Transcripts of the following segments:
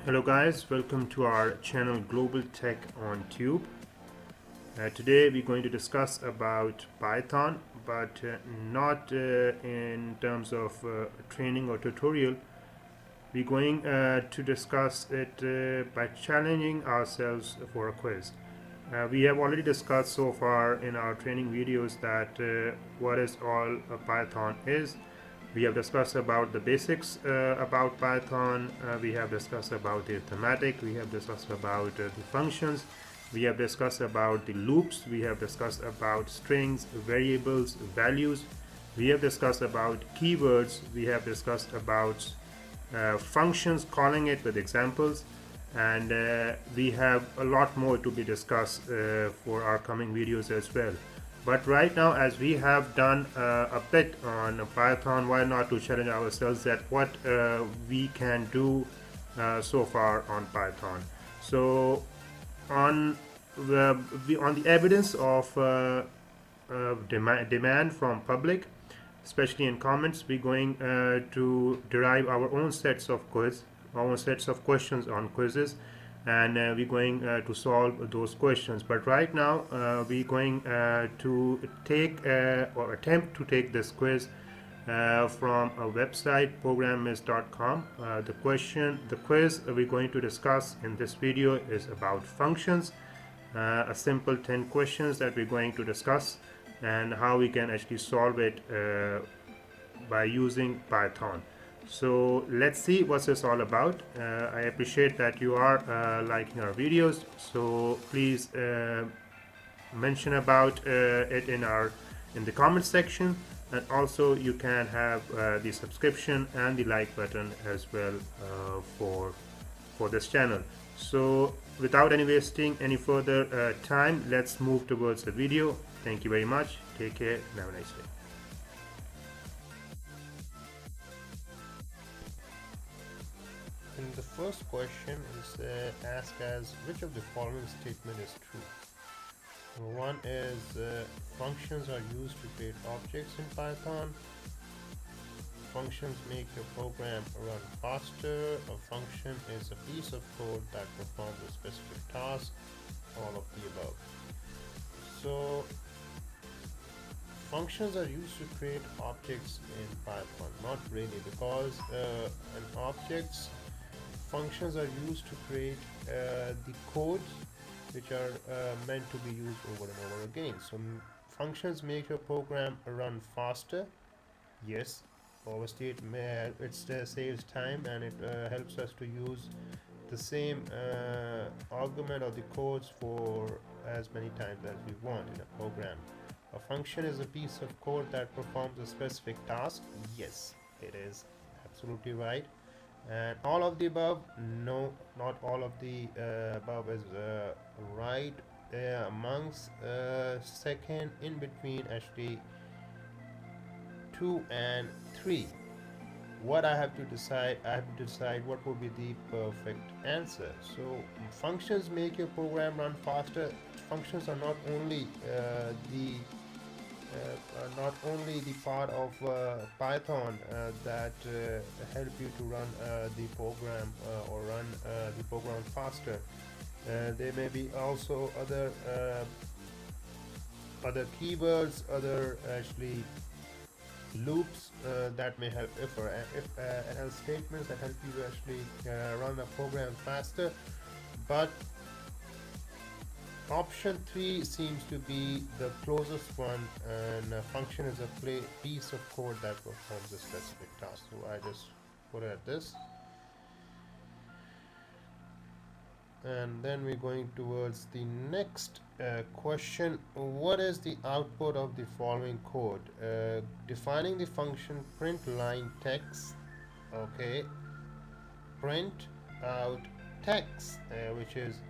Hello guys, welcome to our channel Global Tech on Tube. Today we're going to discuss about Python, but not in terms of training or tutorial. We're going to discuss it by challenging ourselves for a quiz. We have already discussed so far in our training videos that what is all Python is. We have discussed about the basics about Python. We have discussed about the thematic. We have discussed about the functions. We have discussed about the loops. We have discussed about strings, variables, values. We have discussed about keywords. We have discussed about functions, calling it with examples. And we have a lot more to be discussed for our coming videos as well. But right now, as we have done a bit on Python, why not to challenge ourselves that what we can do so far on Python. So on the evidence of demand from public, especially in comments, we're going to derive our own sets of questions on quizzes, and we're going to solve those questions. But right now we're going to take or attempt to take this quiz from a website, programmiss.com. The quiz we're going to discuss in this video is about functions, a simple 10 questions that we're going to discuss and how we can actually solve it by using Python. So let's see what's this all about. I appreciate that you are liking our videos, so please mention about it in the comment section, and also you can have the subscription and the like button as well for this channel. So without wasting any further time, let's move towards the video. Thank you very much. Take care and have a nice day. And the first question is asked as, which of the following statement is true? One is functions are used to create objects in Python. Functions make your program run faster. A function is a piece of code that performs a specific task. All of the above. So functions are used to create objects in Python. Not really, because functions are used to create the codes which are meant to be used over and over again. So functions make your program run faster. Yes, obviously it saves time, and it helps us to use the same argument or the codes for as many times as we want in a program. A function is a piece of code that performs a specific task. Yes, it is absolutely right. And all of the above? No, not all of the above is right. Amongst second, in between, actually 2 and 3. What I have to decide what would be the perfect answer. So functions make your program run faster. Functions are not only the part of Python that help you to run the program or run the program faster. There may be also other keywords, other actually loops that may help, if else statements that help you to actually run a program faster. But option 3 seems to be the closest one, and a function is a piece of code that performs a specific task. So I just put it at this, and then we're going towards the next question. What is the output of the following code? Defining the function print line text. Okay, print out text, which is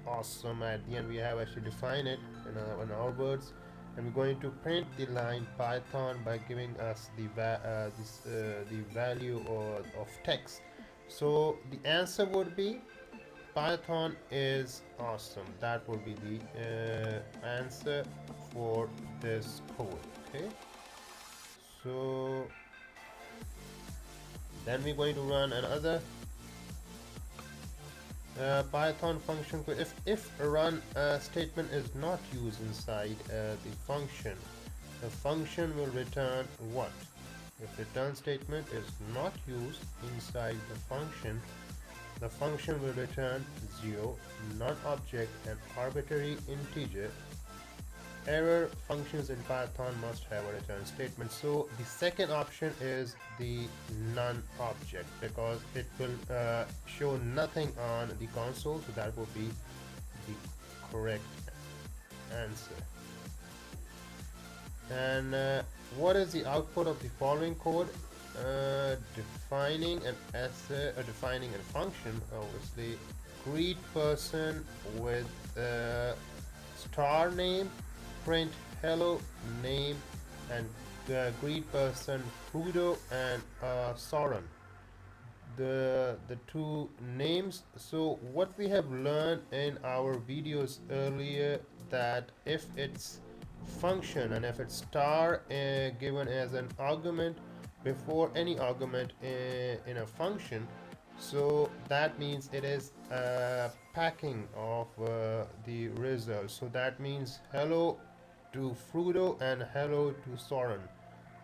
awesome. At the end we have actually defined it in our words, and we're going to print the line Python by giving us the value of text. So the answer would be Python is awesome. That would be the answer for this code. Okay, so then we're going to run another Python function, if run statement is not used inside the function, the function will return what? If return statement is not used inside the function will return 0, non-object and arbitrary integer. Error functions in Python must have a return statement. So the second option is the non-object, because it will show nothing on the console, so that will be the correct answer. And what is the output of the following code? Defining a function, obviously. Greet person with star name, print hello name, and greet person Fudo and Soren, the two names. So what we have learned in our videos earlier, that if it's function and if it's star given as an argument before any argument in a function, so that means it is a packing of the result. So that means hello to Frudo and hello to Soren,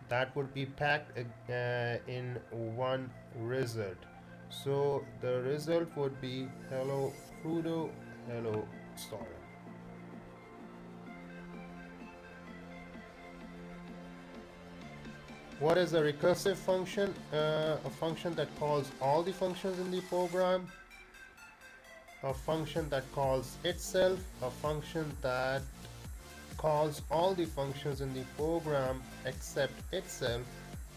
that would be packed in one result. So the result would be hello Frudo, hello Soren. What is a recursive function? A function that calls all the functions in the program, a function that calls itself, a function that calls all the functions in the program except itself.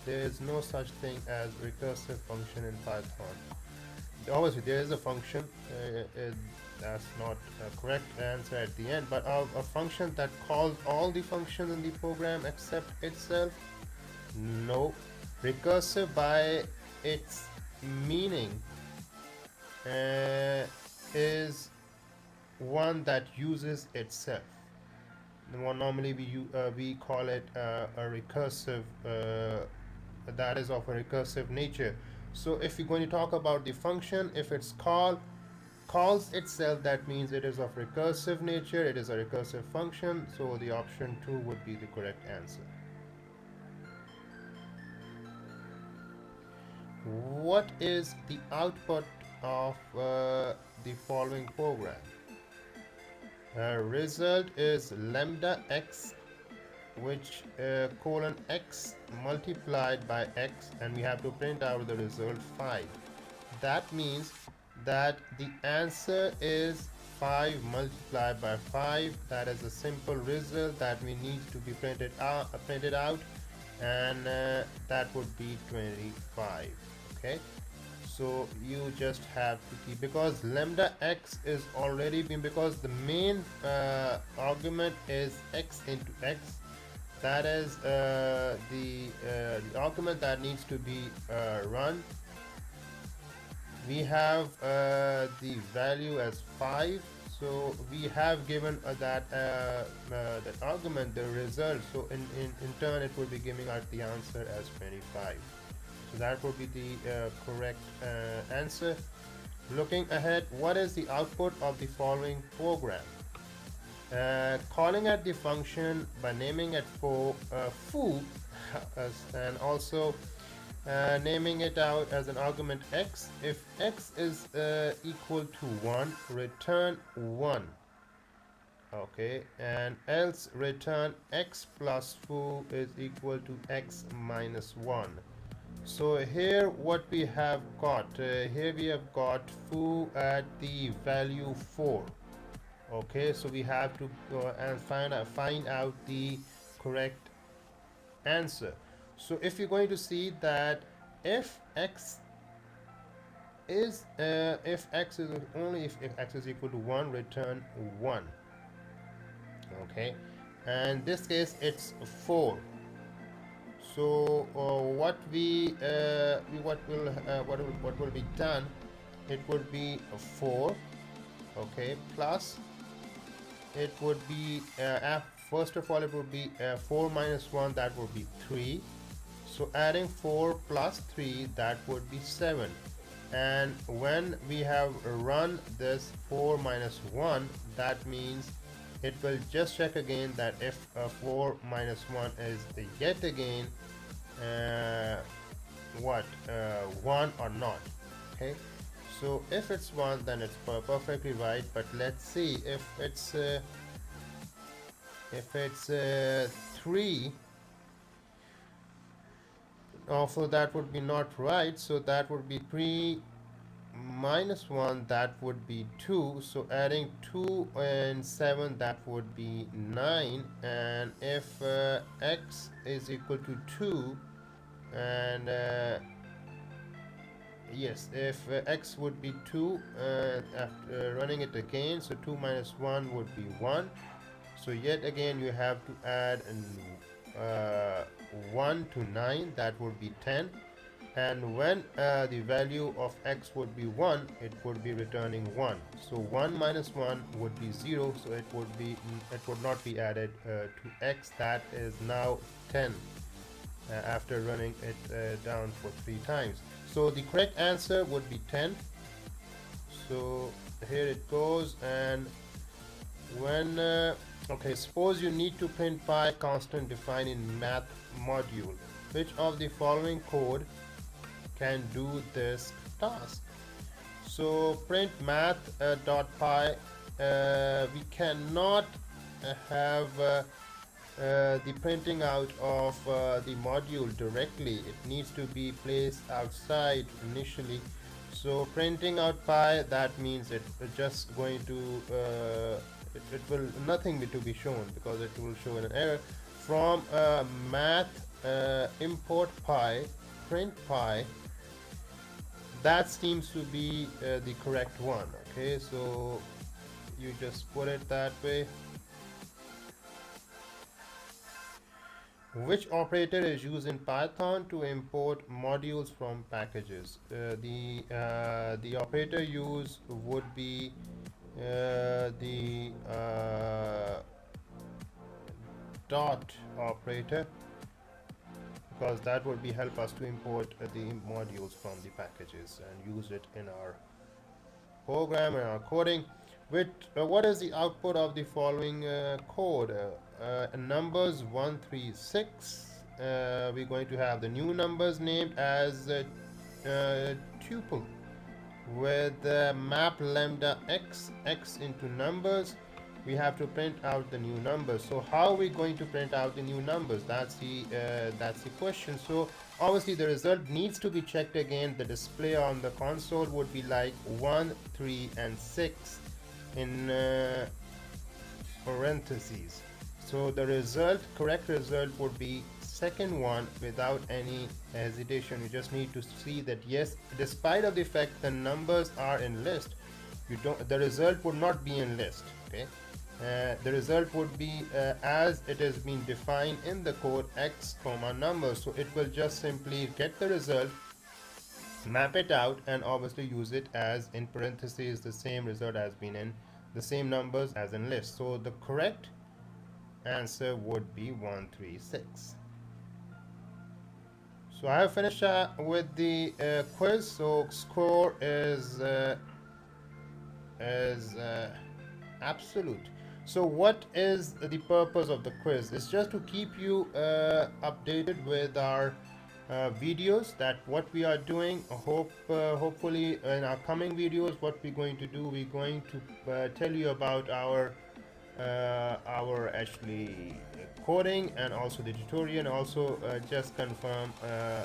There is no such thing as recursive function in Python. Obviously there is a function, that's not a correct answer at the end, but a function that calls all the functions in the program except itself, no. Recursive by its meaning is one that uses itself. Normally we call it a recursive, that is of a recursive nature. So if you're going to talk about the function, if it's calls itself, that means it is of recursive nature, it is a recursive function. So the option 2 would be the correct answer. What is the output of the following program? Result is lambda x, which colon x multiplied by x, and we have to print out the result 5. That means that the answer is 5 multiplied by 5. That is a simple result that we need to be printed out, and that would be 25. Okay, so you just have to keep, because lambda x is already been, because the main argument is x into x, that is the argument that needs to be run. We have the value as 5, so we have given that argument the result, so in turn it will be giving us the answer as 25. So that will be the correct answer. Looking ahead, what is the output of the following program? Calling at the function by naming it for foo, and also naming it out as an argument x. If x is equal to 1, return 1. Okay, and else return x plus foo is equal to x minus 1. So here what we have got, here we have got foo at the value 4. Okay, so we have to go and find out the correct answer. So if you're going to see that if x is only if x is equal to 1, return 1. Okay, and in this case it's 4. So what will be done? It would be 4. Okay, plus it would be first of all it would be 4 minus 1, that would be 3. So adding 4 plus 3, that would be 7. and when we have run this 4 minus 1, that means it will just check again that if 4 minus 1 is yet again 1 or not. Okay, so if it's 1, then it's perfectly right, but let's see if it's 3. Also, that would be not right, so that would be 3 minus 1, that would be 2, so adding 2 and 7, that would be 9. And if x is equal to 2, and yes, if x would be 2, after running it again, so 2 minus 1 would be 1, so yet again you have to add 1 to 9, that would be 10. And when the value of x would be 1, it would be returning 1. So 1 minus 1 would be 0, so it would not be added to x. That is now 10 after running it down for 3 times. So the correct answer would be 10. So here it goes. And when okay, suppose you need to print pi constant defined in math module. Which of the following code can do this task? So print math dot pi, we cannot have the printing out of the module directly. It needs to be placed outside initially. So printing out pi, that means it's just going to it will nothing to be shown, because it will show an error. From math import pi, print pi, that seems to be the correct one. Okay, so you just put it that way. Which operator is used in Python to import modules from packages? The operator used would be the dot operator, because that would be help us to import the modules from the packages and use it in our program and our coding. What is the output of the following code? Numbers 1, 3, 6. We're going to have the new numbers named as tuple with map lambda x into numbers. We have to print out the new numbers. So how are we going to print out the new numbers? That's the question. So obviously the result needs to be checked again. The display on the console would be like 1, 3, and 6 in parentheses. So the correct result would be second one without any hesitation. You just need to see that yes, despite of the fact the numbers are in list, the result would not be in list. Okay, the result would be as it has been defined in the code x comma numbers. So it will just simply get the result, map it out, and obviously use it as in parentheses the same result has been in the same numbers as in list. So the correct answer would be 1, 3, 6. So I have finished with the quiz. So score is absolute. So what is the purpose of the quiz? It's just to keep you updated with our videos, that what we are doing. Hopefully in our coming videos, what we're going to do, we're going to tell you about our actually coding, and also the tutorial, and also just confirm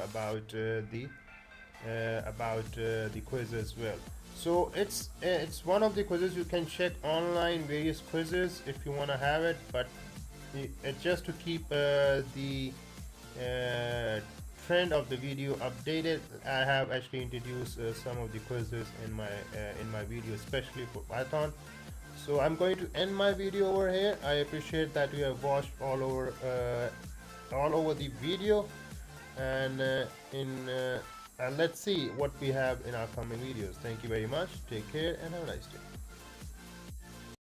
about the quiz as well. So it's one of the quizzes you can check online, various quizzes if you want to have it, but just to keep the trend of the video updated, I have actually introduced some of the quizzes in my video, especially for Python. So I'm going to end my video over here. I appreciate that you have watched all over the video, and let's see what we have in our coming videos. Thank you very much. Take care and have a nice day.